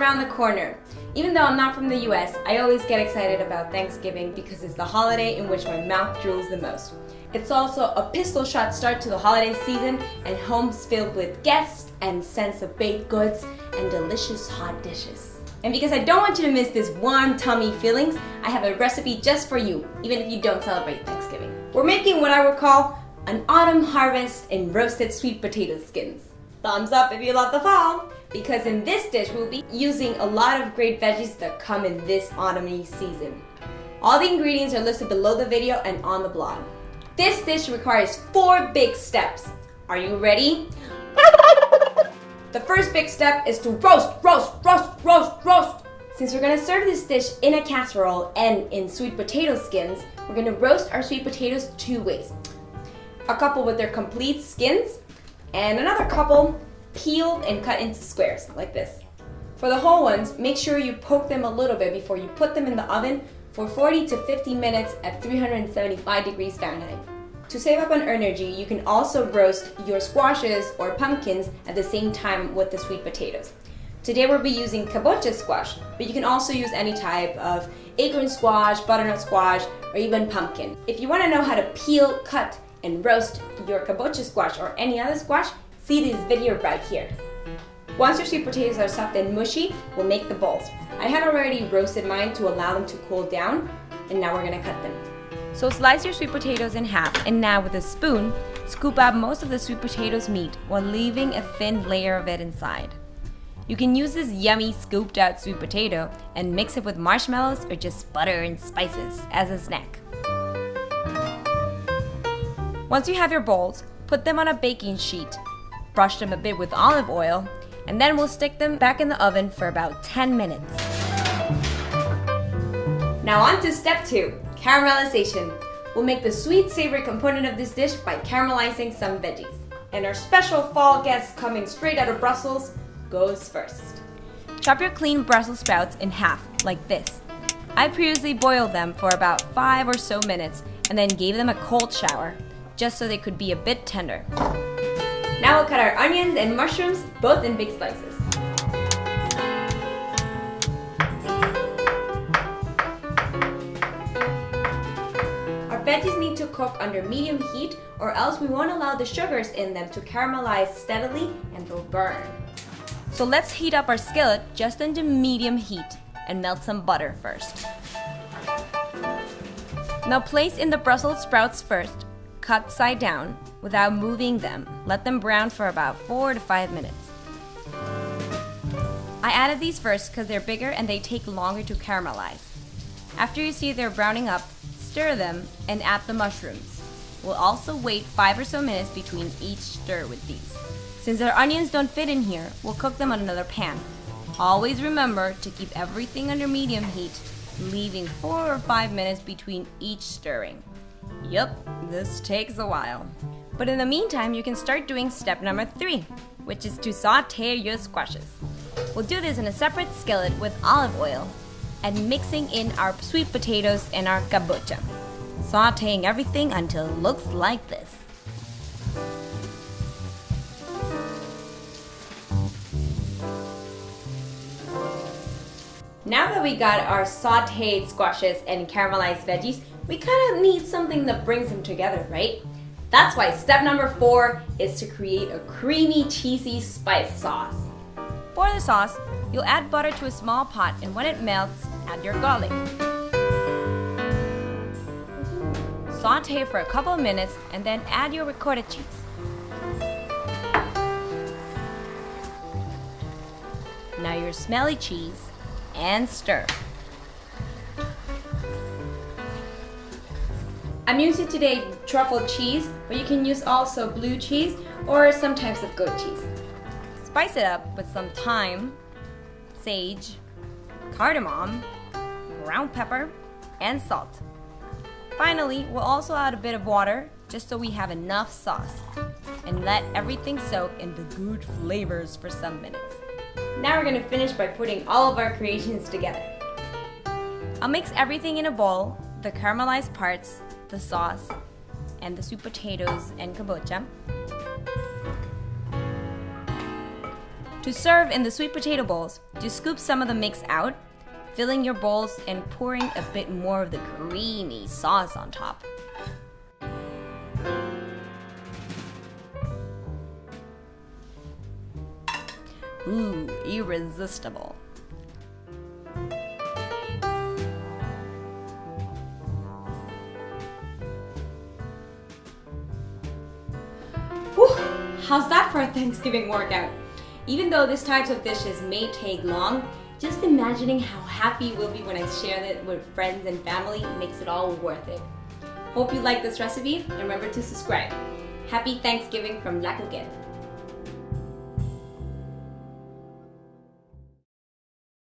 around the corner. Even though I'm not from the US, I always get excited about Thanksgiving because it's the holiday in which my mouth drools the most. It's also a pistol shot start to the holiday season and homes filled with guests and scents of baked goods and delicious hot dishes. And because I don't want you to miss this warm tummy feelings, I have a recipe just for you, even if you don't celebrate Thanksgiving. We're making what I would call an autumn harvest in roasted sweet potato skins. Thumbs up if you love the fall, because in this dish we'll be using a lot of great veggies that come in this autumny season. All the ingredients are listed below the video and on the blog. This dish requires 4 big steps. Are you ready? The first big step is to roast. Since we're gonna serve this dish in a casserole and in sweet potato skins, we're gonna roast our sweet potatoes 2 ways. A couple with their complete skins, and another couple peeled and cut into squares, like this. For the whole ones, make sure you poke them a little bit before you put them in the oven for 40 to 50 minutes at 375 degrees Fahrenheit. To save up on energy, you can also roast your squashes or pumpkins at the same time with the sweet potatoes. Today we'll be using kabocha squash, but you can also use any type of acorn squash, butternut squash, or even pumpkin. If you want to know how to peel, cut, and roast your kabocha squash or any other squash, see this video right here. Once your sweet potatoes are soft and mushy, we'll make the balls. I had already roasted mine to allow them to cool down, and now we're gonna cut them. So slice your sweet potatoes in half, and now with a spoon, scoop out most of the sweet potatoes meat while leaving a thin layer of it inside. You can use this yummy scooped out sweet potato and mix it with marshmallows or just butter and spices as a snack. Once you have your bowls, put them on a baking sheet, brush them a bit with olive oil, and then we'll stick them back in the oven for about 10 minutes. Now on to step 2, caramelization. We'll make the sweet savory component of this dish by caramelizing some veggies. And our special fall guest coming straight out of Brussels goes first. Chop your clean Brussels sprouts in half, like this. I previously boiled them for about 5 or so minutes and then gave them a cold shower, just so they could be a bit tender. Now we'll cut our onions and mushrooms, both in big slices. Our veggies need to cook under medium heat, or else we won't allow the sugars in them to caramelize steadily and they'll burn. So let's heat up our skillet just under medium heat and melt some butter first. Now place in the Brussels sprouts first. Cut side down without moving them. Let them brown for about 4 to 5 minutes. I added these first because they're bigger and they take longer to caramelize. After you see they're browning up, stir them and add the mushrooms. We'll also wait 5 or so minutes between each stir with these. Since our onions don't fit in here, we'll cook them on another pan. Always remember to keep everything under medium heat, leaving 4 or 5 minutes between each stirring. Yup, this takes a while. But in the meantime, you can start doing step number 3, which is to saute your squashes. We'll do this in a separate skillet with olive oil and mixing in our sweet potatoes and our kabocha. Sauteing everything until it looks like this. Now that we got our sauteed squashes and caramelized veggies, we kind of need something that brings them together, right? That's why step number 4 is to create a creamy, cheesy spice sauce. For the sauce, you'll add butter to a small pot, and when it melts, add your garlic. Saute for a couple of minutes and then add your ricotta cheese. Now your smelly cheese and stir. I'm using today truffled cheese, but you can use also blue cheese or some types of goat cheese. Spice it up with some thyme, sage, cardamom, ground pepper, and salt. Finally, we'll also add a bit of water just so we have enough sauce, and let everything soak in the good flavors for some minutes. Now we're gonna finish by putting all of our creations together. I'll mix everything in a bowl, the caramelized parts, the sauce, and the sweet potatoes and kabocha. To serve in the sweet potato bowls, just scoop some of the mix out, filling your bowls and pouring a bit more of the creamy sauce on top. Ooh, irresistible. Whew, how's that for a Thanksgiving workout? Even though this type of dishes may take long, just imagining how happy you will be when I share it with friends and family makes it all worth it. Hope you like this recipe and remember to subscribe. Happy Thanksgiving from La Cooquette.